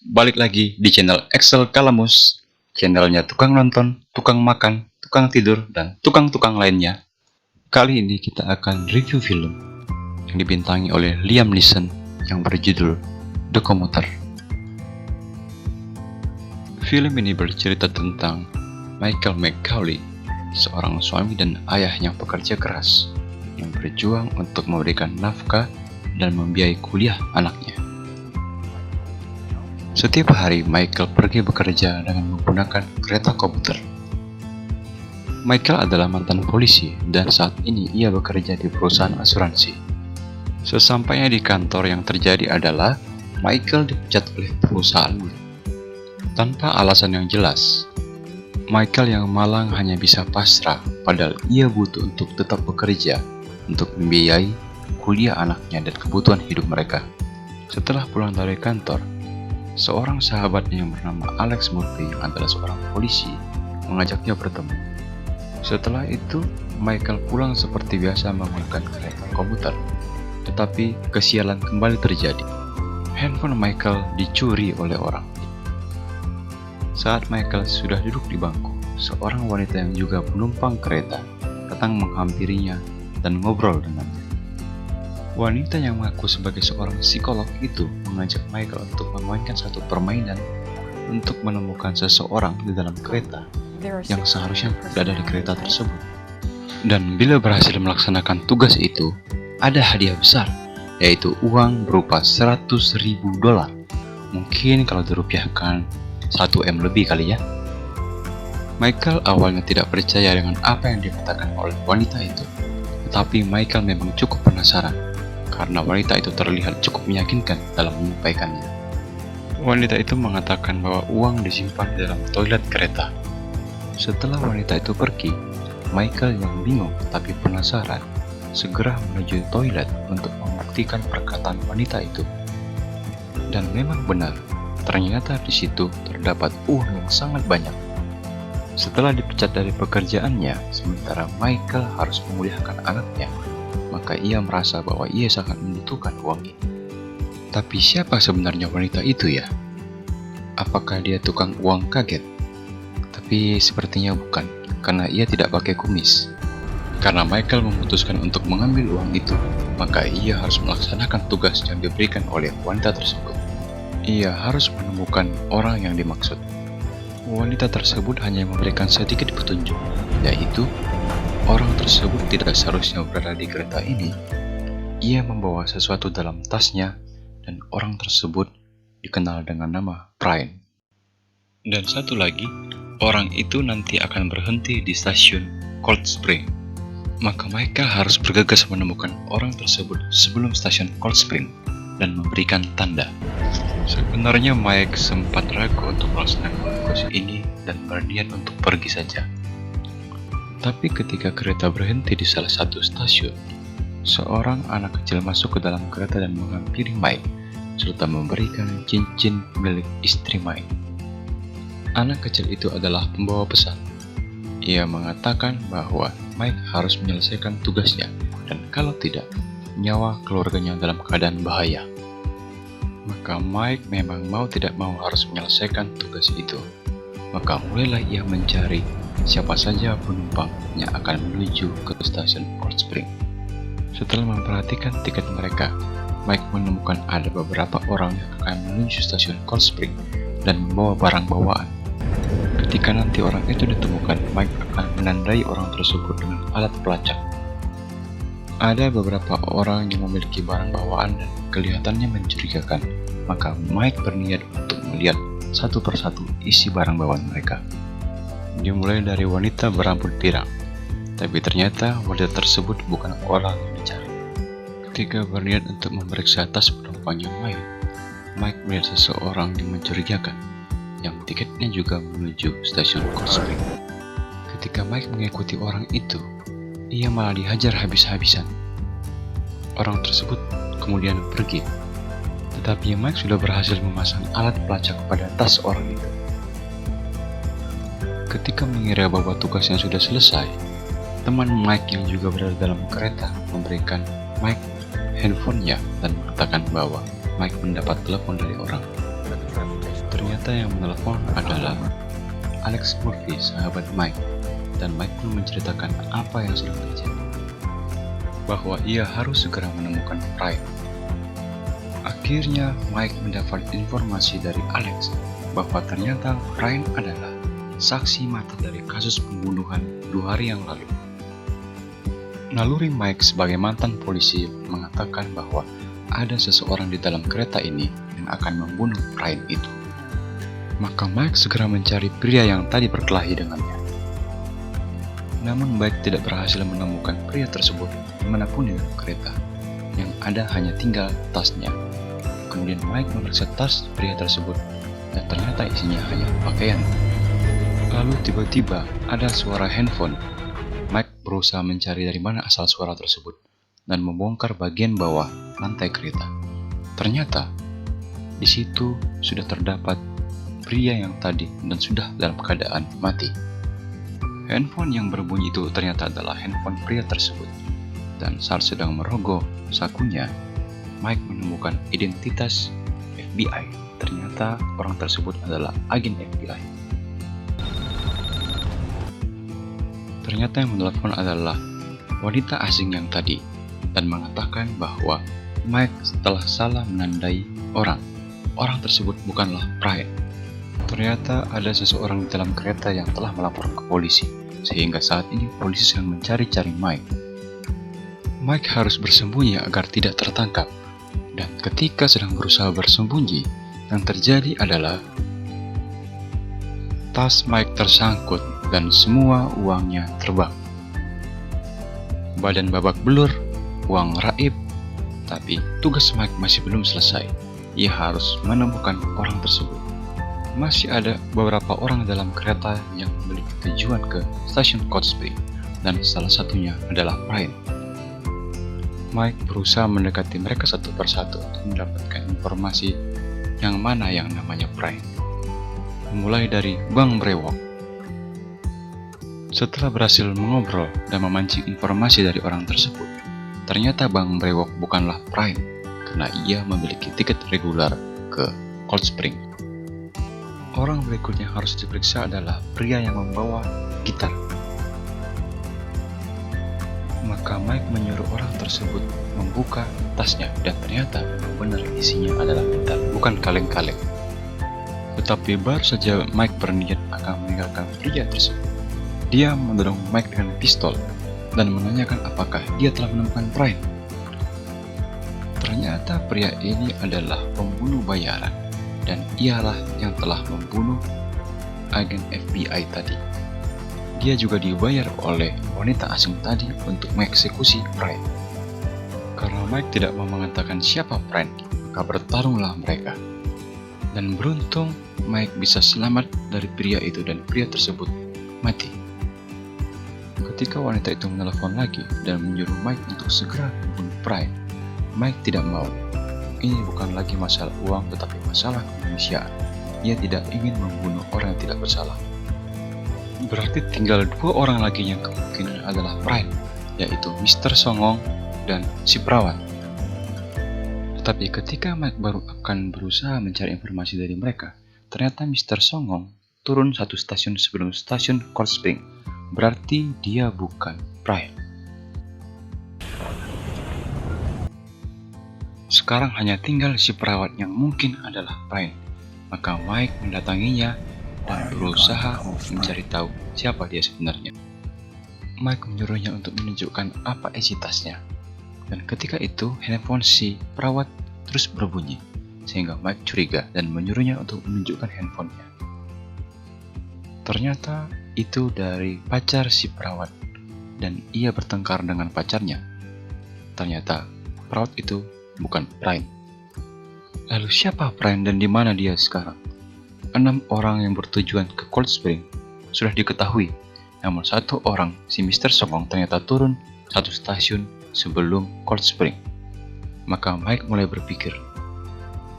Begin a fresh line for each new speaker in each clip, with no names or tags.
Balik lagi di channel Excel Kalamus, channelnya tukang nonton, tukang makan, tukang tidur, dan tukang-tukang lainnya. Kali ini kita akan review film yang dibintangi oleh Liam Neeson yang berjudul The Commuter. Film ini bercerita tentang Michael McCauley, seorang suami dan ayah yang pekerja keras, yang berjuang untuk memberikan nafkah dan membiayai kuliah anaknya. Setiap hari Michael pergi bekerja dengan menggunakan kereta komuter. Michael adalah mantan polisi dan saat ini ia bekerja di perusahaan asuransi. Sesampainya di kantor, yang terjadi adalah Michael dipecat oleh perusahaannya tanpa alasan yang jelas. Michael yang malang hanya bisa pasrah, padahal ia butuh untuk tetap bekerja untuk membiayai kuliah anaknya dan kebutuhan hidup mereka. Setelah pulang dari kantor, seorang sahabatnya yang bernama Alex Murphy yang adalah seorang polisi mengajaknya bertemu. Setelah itu, Michael pulang seperti biasa menggunakan kereta komuter. Tetapi kesialan kembali terjadi. Handphone Michael dicuri oleh orang. Saat Michael sudah duduk di bangku, seorang wanita yang juga penumpang kereta datang menghampirinya dan ngobrol dengannya. Wanita yang mengaku sebagai seorang psikolog itu mengajak Michael untuk memainkan satu permainan untuk menemukan seseorang di dalam kereta yang seharusnya tidak ada di kereta tersebut. Dan bila berhasil melaksanakan tugas itu, ada hadiah besar, yaitu uang berupa $100.000. Mungkin kalau dirupiahkan 1 M lebih kali ya. Michael awalnya tidak percaya dengan apa yang dikatakan oleh wanita itu, tetapi Michael memang cukup penasaran karena wanita itu terlihat cukup meyakinkan dalam menyampaikannya. Wanita itu mengatakan bahwa uang disimpan di dalam toilet kereta. Setelah wanita itu pergi, Michael yang bingung tapi penasaran segera menuju toilet untuk membuktikan perkataan wanita itu. Dan memang benar, ternyata di situ terdapat uang yang sangat banyak. Setelah dipecat dari pekerjaannya, sementara Michael harus memuliakan anaknya, maka ia merasa bahwa ia sangat membutuhkan uang ini. Tapi siapa sebenarnya wanita itu ya? Apakah dia tukang uang kaget? Tapi sepertinya bukan, karena ia tidak pakai kumis. Karena Michael memutuskan untuk mengambil uang itu, maka ia harus melaksanakan tugas yang diberikan oleh wanita tersebut. Ia harus menemukan orang yang dimaksud. Wanita tersebut hanya memberikan sedikit petunjuk, yaitu orang tersebut tidak seharusnya berada di kereta ini. Ia membawa sesuatu dalam tasnya, dan orang tersebut dikenal dengan nama Brian. Dan satu lagi, orang itu nanti akan berhenti di stasiun Cold Spring. Maka Michael harus bergegas menemukan orang tersebut sebelum stasiun Cold Spring dan memberikan tanda. Sebenarnya Mike sempat ragu untuk melaksanakan tugas ini dan berniat untuk pergi saja. Tapi ketika kereta berhenti di salah satu stasiun, seorang anak kecil masuk ke dalam kereta dan menghampiri Mike serta memberikan cincin milik istri Mike. Anak kecil itu adalah pembawa pesan. Ia mengatakan bahwa Mike harus menyelesaikan tugasnya dan kalau tidak, nyawa keluarganya dalam keadaan bahaya. Maka Mike memang mau tidak mau harus menyelesaikan tugas itu. Maka mulailah ia mencari siapa saja penumpang yang akan menuju ke stasiun Cold Spring. Setelah memperhatikan tiket mereka, Mike menemukan ada beberapa orang yang akan menuju stasiun Cold Spring dan membawa barang bawaan. Ketika nanti orang itu ditemukan, Mike akan menandai orang tersebut dengan alat pelacak. Ada beberapa orang yang memiliki barang bawaan dan kelihatannya mencurigakan, maka Mike berniat untuk melihat satu persatu isi barang bawaan mereka. Dimulai dari wanita berambut pirang, tapi ternyata wanita tersebut bukan orang yang dicari. Ketika berniat untuk memeriksa tas penumpangnya Mike melihat seseorang yang mencurigakan, yang tiketnya juga menuju stasiun Cold Spring. Ketika Mike mengikuti orang itu, ia malah dihajar habis-habisan. Orang tersebut kemudian pergi, tetapi Mike sudah berhasil memasang alat pelacak pada tas orang itu. Ketika mengira bahwa tugasnya sudah selesai, teman Mike yang juga berada dalam kereta memberikan Mike handphonenya dan mengatakan bahwa Mike mendapat telepon dari orang. Ternyata yang menelepon adalah Alex Murphy, sahabat Mike, dan Mike pun menceritakan apa yang sedang terjadi, bahwa ia harus segera menemukan Brian. Akhirnya Mike mendapat informasi dari Alex bahwa ternyata Brian adalah saksi mata dari kasus pembunuhan 2 hari yang lalu. Naluri Mike sebagai mantan polisi mengatakan bahwa ada seseorang di dalam kereta ini yang akan membunuh Brian itu. Maka Mike segera mencari pria yang tadi berkelahi dengannya. Namun Mike tidak berhasil menemukan pria tersebut dimanapun di dalam kereta. Yang ada hanya tinggal tasnya. Kemudian Mike memeriksa tas pria tersebut dan ternyata isinya hanya pakaian. Lalu tiba-tiba ada suara handphone. Mike berusaha mencari dari mana asal suara tersebut dan membongkar bagian bawah lantai kereta. Ternyata di situ sudah terdapat pria yang tadi dan sudah dalam keadaan mati. Handphone yang berbunyi itu ternyata adalah handphone pria tersebut. Dan saat sedang merogoh sakunya, Mike menemukan identitas FBI. Ternyata orang tersebut adalah agen FBI. Ternyata yang menelpon adalah wanita asing yang tadi dan mengatakan bahwa Mike telah salah menandai orang. Orang tersebut bukanlah Brian. Ternyata ada seseorang di dalam kereta yang telah melapor ke polisi, sehingga saat ini polisi sedang mencari-cari Mike. Mike harus bersembunyi agar tidak tertangkap, dan ketika sedang berusaha bersembunyi, yang terjadi adalah tas Mike tersangkut dan semua uangnya terbang. Badan babak belur, uang raib, tapi tugas Mike masih belum selesai. Ia harus menemukan orang tersebut. Masih ada beberapa orang dalam kereta yang memiliki tujuan ke stasiun Cold Spring, dan salah satunya adalah Brian. Mike berusaha mendekati mereka satu persatu untuk mendapatkan informasi yang mana yang namanya Brian. Mulai dari Bang Brewok. Setelah berhasil mengobrol dan memancing informasi dari orang tersebut, ternyata Bang Brewok bukanlah Brian, karena ia memiliki tiket reguler ke Cold Spring. Orang berikutnya harus diperiksa adalah pria yang membawa gitar. Maka Mike menyuruh orang tersebut membuka tasnya dan ternyata benar isinya adalah gitar, bukan kaleng-kaleng. Tetapi baru saja Mike berniat akan meninggalkan pria tersebut, dia mendorong Mike dengan pistol dan menanyakan apakah dia telah menemukan Brian. Ternyata pria ini adalah pembunuh bayaran dan ialah yang telah membunuh agen FBI tadi. Dia juga dibayar oleh wanita asing tadi untuk mengeksekusi Brian. Karena Mike tidak mau mengatakan siapa Brian, maka bertarunglah mereka. Dan beruntung Mike bisa selamat dari pria itu dan pria tersebut mati. Ketika wanita itu menelepon lagi dan menyuruh Mike untuk segera membunuh Brian, Mike tidak mau. Ini bukan lagi masalah uang tetapi masalah kemanusiaan. Ia tidak ingin membunuh orang yang tidak bersalah. Berarti tinggal 2 orang lagi yang kemungkinan adalah Brian, yaitu Mr. Songong dan si perawat. Tetapi ketika Mike baru akan berusaha mencari informasi dari mereka, ternyata Mr. Songong turun 1 stasiun sebelum stasiun Cold Spring. Berarti dia bukan Brian. Sekarang hanya tinggal si perawat yang mungkin adalah Brian. Maka Mike mendatanginya dan berusaha mencari tahu siapa dia sebenarnya. Mike menyuruhnya untuk menunjukkan apa isi tasnya. Dan ketika itu handphone si perawat terus berbunyi, sehingga Mike curiga dan menyuruhnya untuk menunjukkan handphonenya. Ternyata itu dari pacar si perawat dan ia bertengkar dengan pacarnya. Ternyata perawat itu bukan Brian. Lalu siapa Brian dan di mana dia sekarang? 6 orang yang bertujuan ke Cold Spring sudah diketahui. Namun 1 orang, si Mr. Songong ternyata turun 1 stasiun sebelum Cold Spring. Maka Mike mulai berpikir.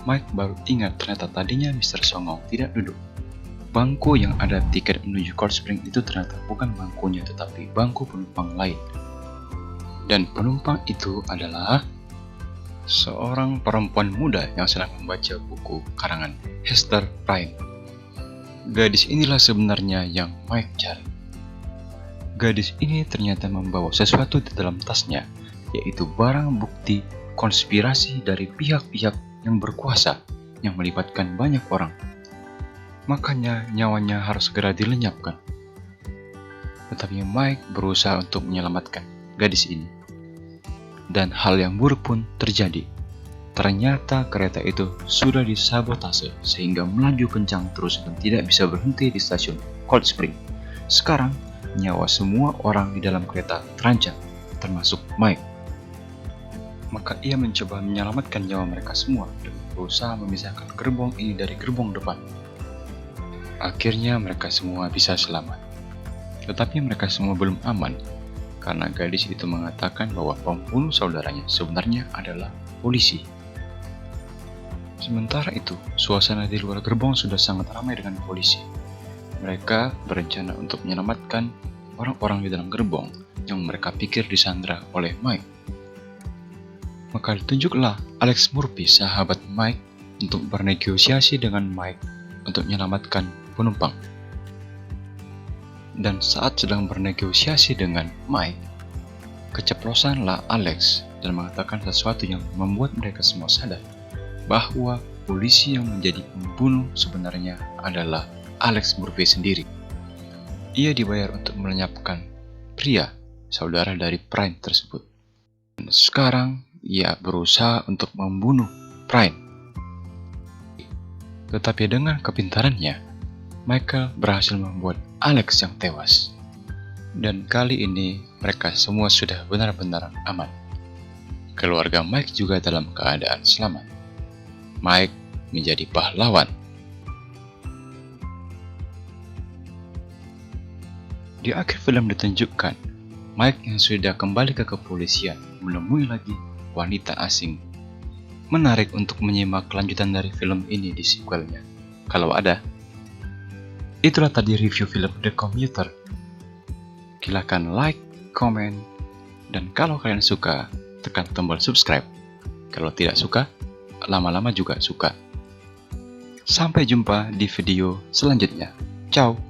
Mike baru ingat ternyata tadinya Mr. Songong tidak duduk. Bangku yang ada tiket menuju Cold Spring itu ternyata bukan bangkunya tetapi bangku penumpang lain. Dan penumpang itu adalah seorang perempuan muda yang sedang membaca buku karangan Hester Prynne. Gadis inilah sebenarnya yang Mike cari. Gadis ini ternyata membawa sesuatu di dalam tasnya, yaitu barang bukti konspirasi dari pihak-pihak yang berkuasa yang melibatkan banyak orang. Makanya nyawanya harus segera dilenyapkan. Tetapi Mike berusaha untuk menyelamatkan gadis ini. Dan hal yang buruk pun terjadi. Ternyata kereta itu sudah disabotase sehingga melaju kencang terus dan tidak bisa berhenti di stasiun Cold Spring. Sekarang nyawa semua orang di dalam kereta terancam, termasuk Mike. Maka ia mencoba menyelamatkan nyawa mereka semua dan berusaha memisahkan gerbong ini dari gerbong depan. Akhirnya mereka semua bisa selamat. Tetapi mereka semua belum aman, karena gadis itu mengatakan bahwa pembunuh saudaranya sebenarnya adalah polisi. Sementara itu, suasana di luar gerbong sudah sangat ramai dengan polisi. Mereka berencana untuk menyelamatkan orang-orang di dalam gerbong yang mereka pikir disandra oleh Mike. Maka ditunjuklah Alex Murphy, sahabat Mike, untuk bernegosiasi dengan Mike untuk menyelamatkan penumpang. Dan saat sedang bernegosiasi dengan Mike, keceplosanlah Alex dan mengatakan sesuatu yang membuat mereka semua sadar bahwa polisi yang menjadi pembunuh sebenarnya adalah Alex Murphy sendiri. Ia dibayar untuk melenyapkan pria, saudara dari Prynne tersebut. Dan sekarang ia berusaha untuk membunuh Prynne. Tetapi dengan kepintarannya, Michael berhasil membuat Alex yang tewas. Dan kali ini mereka semua sudah benar-benar aman. Keluarga Mike juga dalam keadaan selamat. Mike menjadi pahlawan. Di akhir film ditunjukkan Mike yang sudah kembali ke kepolisian menemui lagi wanita asing. Menarik untuk menyimak kelanjutan dari film ini di sequelnya, kalau ada. Itulah tadi review film The Commuter. Silakan like, comment, dan kalau kalian suka, tekan tombol subscribe. Kalau tidak suka, lama-lama juga suka. Sampai jumpa di video selanjutnya. Ciao!